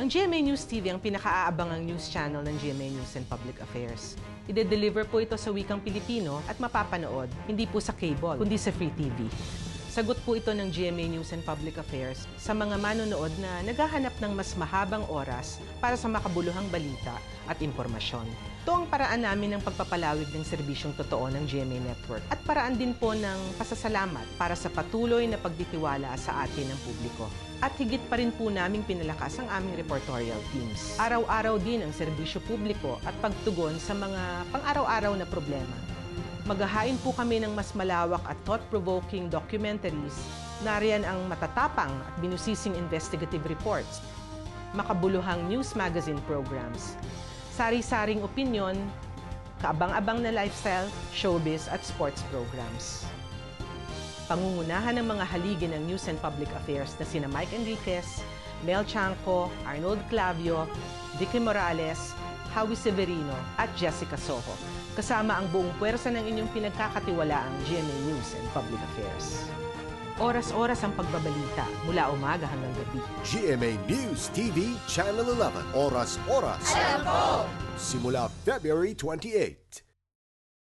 Ang GMA News TV ang pinakaaabangang news channel ng GMA News and Public Affairs. Ide-deliver po ito sa wikang Pilipino at mapapanood hindi po sa cable, kundi sa free TV. Sagot po ito ng GMA News and Public Affairs sa mga manonood na naghahanap ng mas mahabang oras para sa makabuluhang balita at impormasyon. Ito ang paraan namin ng pagpapalawig ng serbisyong totoo ng GMA Network at paraan din po ng pasasalamat para sa patuloy na pagtitiwala sa atin ng publiko. At higit pa rin po naming pinalakas ang aming reportorial teams. Araw-araw din ang serbisyo publiko at pagtugon sa mga pang-araw-araw na problema. Maghahain po kami ng mas malawak at thought-provoking documentaries, nariyan ang matatapang at binusising investigative reports, makabuluhang news magazine programs, sari-saring opinyon, kaabang-abang na lifestyle, showbiz at sports programs. Pangungunahan ng mga haligi ng News and Public Affairs na sina Mike Enriquez, Mel Chanco, Arnold Clavio, Vicky Morales, Howie Severino at Jessica Soho, kasama ang buong puwersa ng inyong pinagkakatiwalaang GMA News and Public Affairs. Oras-oras ang pagbabalita mula umaga hanggang gabi. GMA News TV Channel 11. Oras-oras. Alam ko! Simula February 28.